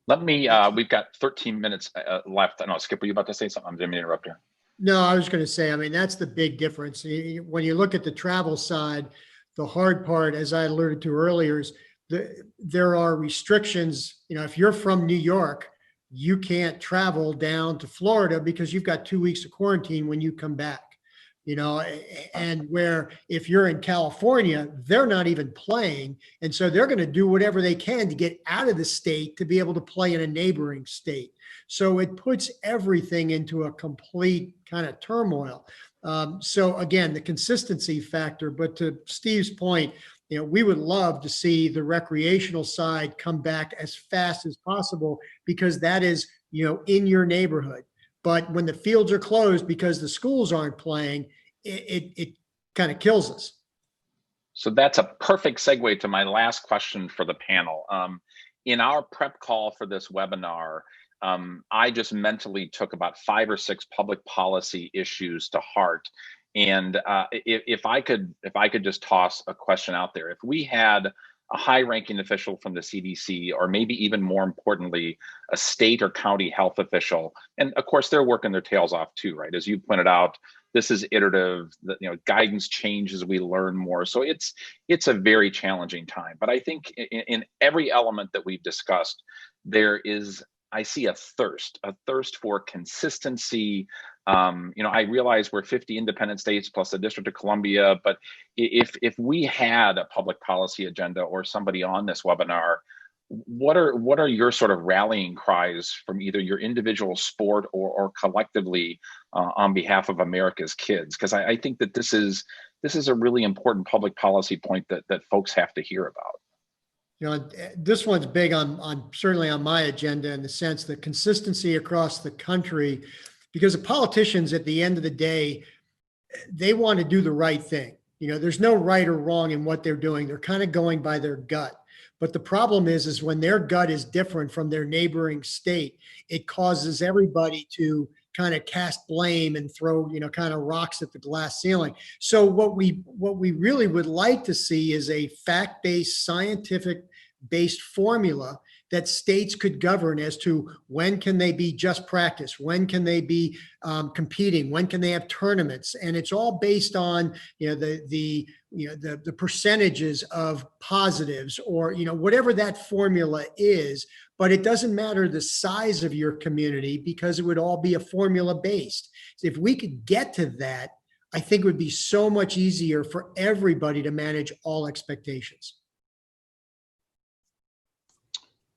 Let me, we've got 13 minutes left. I know, Skip, were you about to say something? I didn't mean to interrupt you. No, I was going to say, I mean, that's the big difference. When you look at the travel side, the hard part, as I alluded to earlier, is there are restrictions. If you're from New York, you can't travel down to Florida because you've got 2 weeks of quarantine when you come back. And where if you're in California, they're not even playing. And so they're going to do whatever they can to get out of the state to be able to play in a neighboring state. So it puts everything into a complete kind of turmoil. So again, the consistency factor, but to Steve's point, we would love to see the recreational side come back as fast as possible because that is, in your neighborhood. But when the fields are closed because the schools aren't playing, it kind of kills us. So that's a perfect segue to my last question for the panel. In our prep call for this webinar, I just mentally took about 5 or 6 public policy issues to heart. And if I could just toss a question out there, if we had a high-ranking official from the CDC, or maybe even more importantly, a state or county health official, and of course they're working their tails off too, right? As you pointed out, this is iterative. Guidance changes as we learn more, so it's a very challenging time. But I think in every element that we've discussed, I see a thirst for consistency. I realize we're 50 independent states plus the District of Columbia, but if we had a public policy agenda or somebody on this webinar, what are your sort of rallying cries from either your individual sport or collectively on behalf of America's kids? Because I think that this is a really important public policy point that folks have to hear about. This one's big on certainly on my agenda in the sense that consistency across the country, because the politicians at the end of the day, they want to do the right thing. There's no right or wrong in what they're doing. They're kind of going by their gut. But the problem is when their gut is different from their neighboring state, it causes everybody to kind of cast blame and throw, kind of rocks at the glass ceiling. So what we really would like to see is a fact-based, scientific-based formula that states could govern as to when can they be just practice, when can they be competing, when can they have tournaments, and it's all based on the percentages of positives or whatever that formula is. But it doesn't matter the size of your community because it would all be a formula based. So if we could get to that, I think it would be so much easier for everybody to manage all expectations.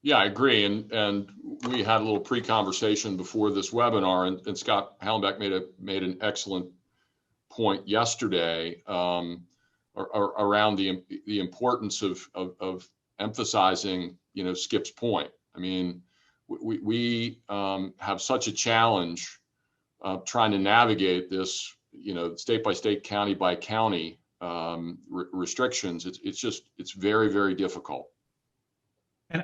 Yeah, I agree. And we had a little pre-conversation before this webinar, and Scott Hallenbeck made an excellent point yesterday around the importance of emphasizing, Skip's point. I mean, we have such a challenge trying to navigate this, state by state, county by county restrictions. It's very, very difficult.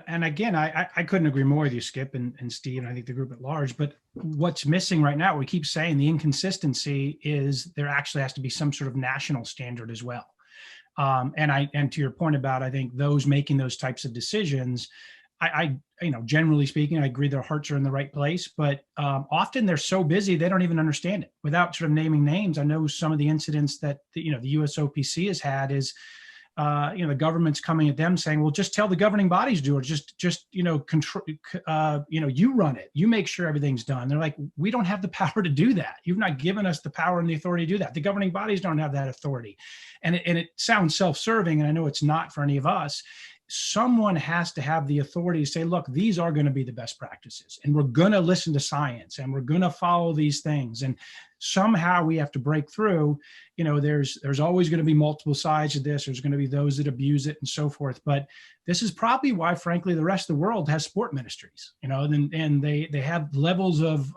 And again, I couldn't agree more with you, Skip and Steve, and I think the group at large. But what's missing right now, we keep saying the inconsistency is there actually has to be some sort of national standard as well. And to your point about, I think those making those types of decisions, I generally speaking, I agree their hearts are in the right place, but often they're so busy they don't even understand it. Without sort of naming names, I know some of the incidents that the USOPC has had is. The government's coming at them saying, well, just tell the governing bodies do it. Just control, you run it. You make sure everything's done. They're like, we don't have the power to do that. You've not given us the power and the authority to do that. The governing bodies don't have that authority. And it sounds self-serving, and I know it's not for any of us. Someone has to have the authority to say, look, these are going to be the best practices, and we're going to listen to science, and we're going to follow these things. And somehow we have to break through. there's always going to be multiple sides of this. There's going to be those that abuse it and so forth. But this is probably why, frankly, the rest of the world has sport ministries, and they have levels of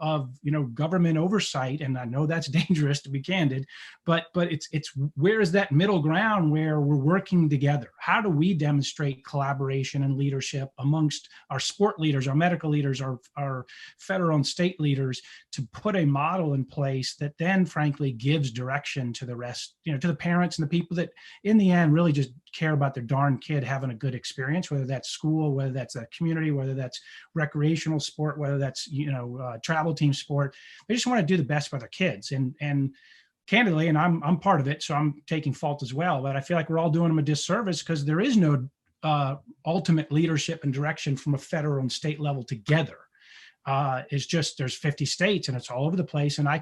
government oversight. And I know that's dangerous, to be candid, but it's where is that middle ground where we're working together? How do we demonstrate collaboration and leadership amongst our sport leaders, our medical leaders, our federal and state leaders, to put a model in place that then, frankly, gives direction to the rest, to the parents and the people that in the end really just care about their darn kid having a good experience, whether that's school, whether that's a community, whether that's recreational sport, whether that's, travel team sport. They just want to do the best for their kids. And candidly, and I'm part of it, so I'm taking fault as well, but I feel like we're all doing them a disservice because there is no ultimate leadership and direction from a federal and state level together. It's just there's 50 states and it's all over the place. And I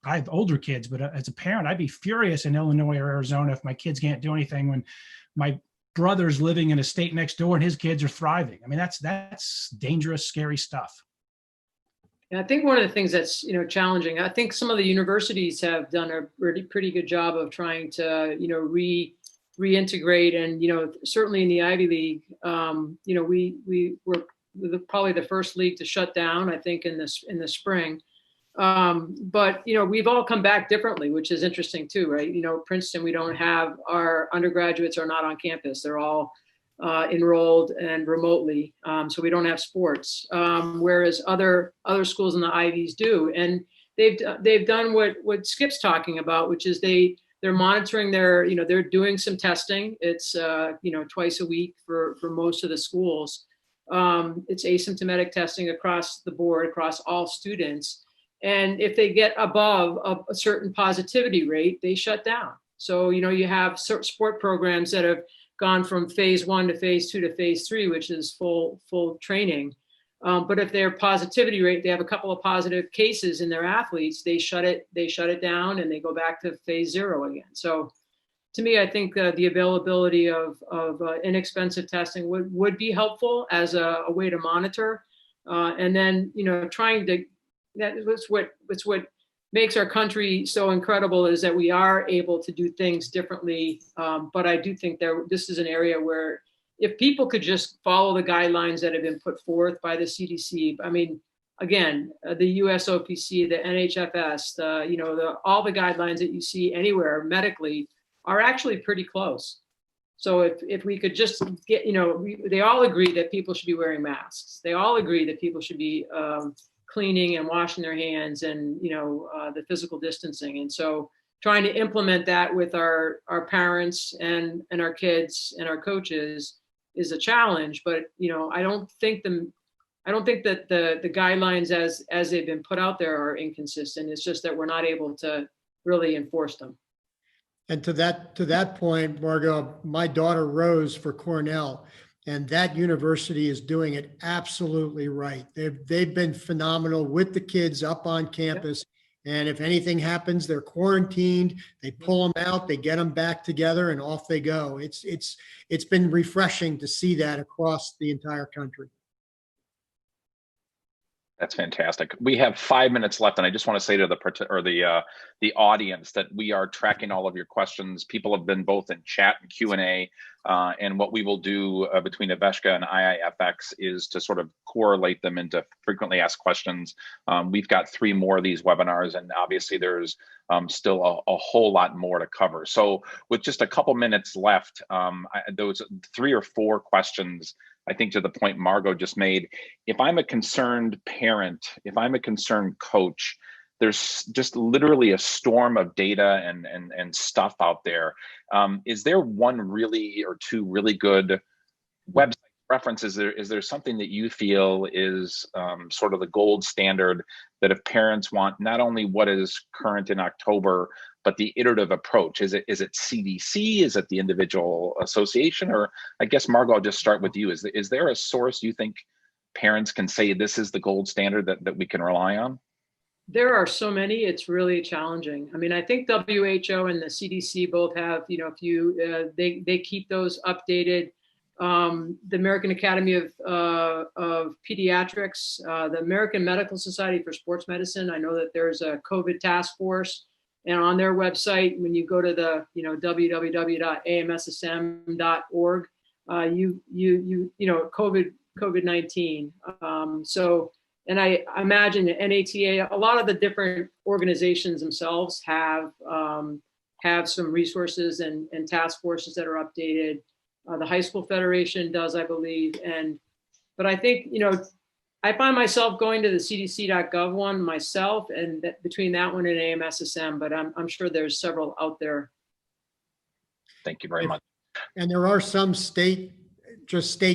have older kids, but as a parent, I'd be furious in Illinois or Arizona if my kids can't do anything when my brother's living in a state next door and his kids are thriving. I mean, that's dangerous, scary stuff. And I think one of the things that's challenging, I think some of the universities have done a pretty good job of trying to reintegrate, and certainly in the Ivy League, we were probably the first league to shut down, I think, in the spring. But we've all come back differently, which is interesting too, right? Princeton, we don't have, our undergraduates are not on campus. They're all enrolled and remotely. So we don't have sports, whereas other schools in the Ivies do. And they've done what Skip's talking about, which is they're monitoring they're doing some testing. It's, twice a week for most of the schools. It's asymptomatic testing across the board, across all students. And if they get above a certain positivity rate, they shut down. So, you have sport programs that have gone from phase 1 to phase 2 to phase 3, which is full training. But if their positivity rate, they have a couple of positive cases in their athletes, they shut it down and they go back to phase 0 again. So to me, I think the availability of inexpensive testing would be helpful as a way to monitor. And then, that's what makes our country so incredible, is that we are able to do things differently. But I do think this is an area where if people could just follow the guidelines that have been put forth by the CDC, I mean, again, the USOPC, the NHFS, all the guidelines that you see anywhere medically are actually pretty close. So if we could just get, they all agree that people should be wearing masks. They all agree that people should be cleaning and washing their hands and, the physical distancing. And so trying to implement that with our parents and our kids and our coaches is a challenge. But, I don't think that the guidelines as they've been put out there are inconsistent. It's just that we're not able to really enforce them. And to that point, Margot, my daughter rose for Cornell, and that university is doing it absolutely right. They've been phenomenal with the kids up on campus. And if anything happens, they're quarantined, they pull them out, they get them back together, and off they go. It's been refreshing to see that across the entire country. That's fantastic. We have 5 minutes left, and I just want to say to the audience that we are tracking all of your questions. People have been both in chat and Q&A, and what we will do between Eveshka and IIFX is to sort of correlate them into frequently asked questions. We've got 3 more of these webinars, and obviously there's still a whole lot more to cover. So with just a couple minutes left, those 3 or 4 questions, I think, to the point Margot just made, if I'm a concerned parent, if I'm a concerned coach, there's just literally a storm of data and stuff out there. Is there one really or 2 really good website references? Is there something that you feel is sort of the gold standard that if parents want not only what is current in October, but the iterative approach? Is it CDC? Is it the individual association? Or I guess, Margot, I'll just start with you. Is there a source you think parents can say this is the gold standard that we can rely on? There are so many, it's really challenging. I mean, I think WHO and the CDC both have, they keep those updated. The American Academy of Pediatrics, the American Medical Society for Sports Medicine. I know that there's a COVID task force And on their website, when you go to the, www.amssm.org, COVID-19. And I imagine the NATA, a lot of the different organizations themselves have some resources and task forces that are updated. The High School Federation does, I believe. But I think, I find myself going to the cdc.gov one myself, and between that one and AMSSM, but I'm sure there's several out there. Thank you very much. And there are some state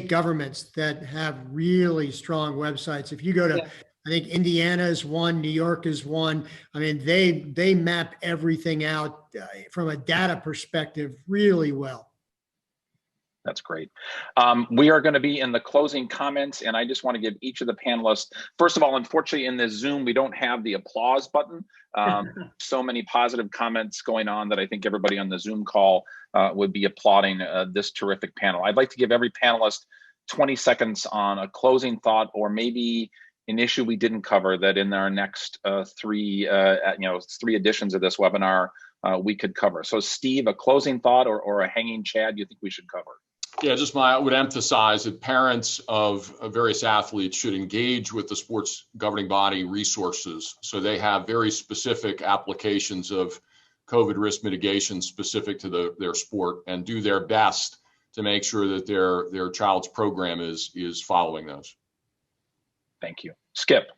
governments that have really strong websites. If you go to, I think Indiana is one, New York is one. I mean, they map everything out from a data perspective really well. That's great. We are going to be in the closing comments, and I just want to give each of the panelists, first of all, unfortunately in this Zoom, we don't have the applause button. So many positive comments going on that I think everybody on the Zoom call would be applauding this terrific panel. I'd like to give every panelist 20 seconds on a closing thought, or maybe an issue we didn't cover that in our next three editions of this webinar we could cover. So Steve, a closing thought or a hanging chad you think we should cover? Yeah, I would emphasize that parents of various athletes should engage with the sports governing body resources, so they have very specific applications of COVID risk mitigation specific to their sport, and do their best to make sure that their child's program is following those. Thank you. Skip.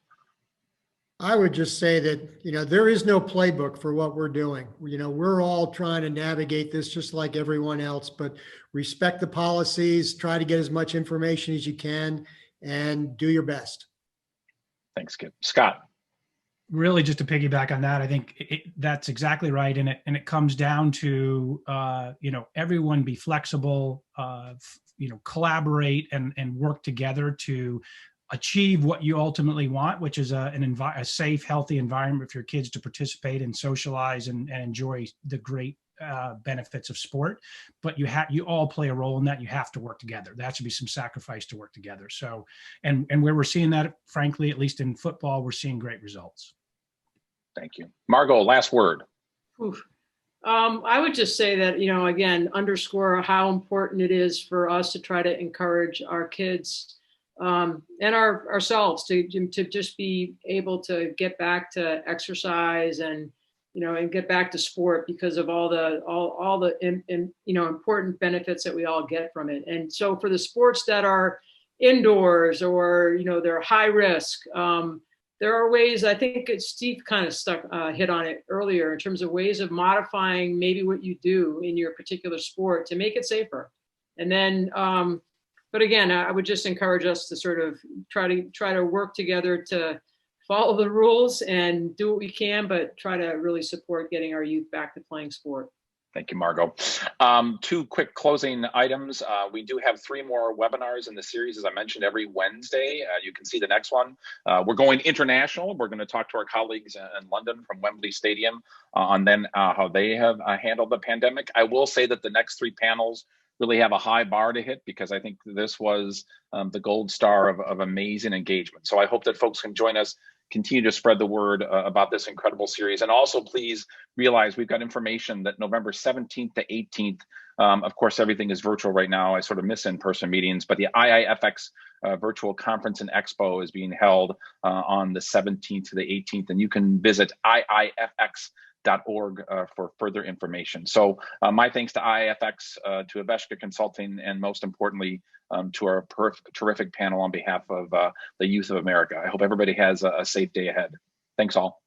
I would just say that, there is no playbook for what we're doing. We're all trying to navigate this just like everyone else, but respect the policies, try to get as much information as you can, and do your best. Thanks, Skip. Scott. Really, just to piggyback on that, I think that's exactly right. And it comes down to, everyone be flexible, collaborate and work together to achieve what you ultimately want, which is a safe, healthy environment for your kids to participate and socialize and enjoy the great benefits of sport. But you all play a role in that. You have to work together. That should be some sacrifice to work together. So, and where we're seeing that, frankly, at least in football, we're seeing great results. Thank you. Margot, last word. I would just say that, again, underscore how important it is for us to try to encourage our kids and ourselves to just be able to get back to exercise and get back to sport because of all the important benefits that we all get from it. And so for the sports that are indoors or they're high risk, there are ways. I think Steve kind of hit on it earlier in terms of ways of modifying maybe what you do in your particular sport to make it safer. And then but again, I would just encourage us to sort of try to work together to follow the rules and do what we can, but try to really support getting our youth back to playing sport. Thank you, Margot. Two quick closing items. We do have 3 more webinars in the series, as I mentioned, every Wednesday. You can see the next one. We're going international. We're going to talk to our colleagues in London from Wembley Stadium on then how they have handled the pandemic. I will say that the next 3 panels really have a high bar to hit because I think this was the gold star of amazing engagement. So I hope that folks can join us, continue to spread the word about this incredible series. And also please realize we've got information that November 17th to 18th, of course, everything is virtual right now. I sort of miss in-person meetings, but the IIFX virtual conference and expo is being held on the 17th to the 18th. And you can visit IIFX.org for further information. So my thanks to IIFX, to Aveshka Consulting, and most importantly, to our terrific panel on behalf of the youth of America. I hope everybody has a safe day ahead. Thanks all.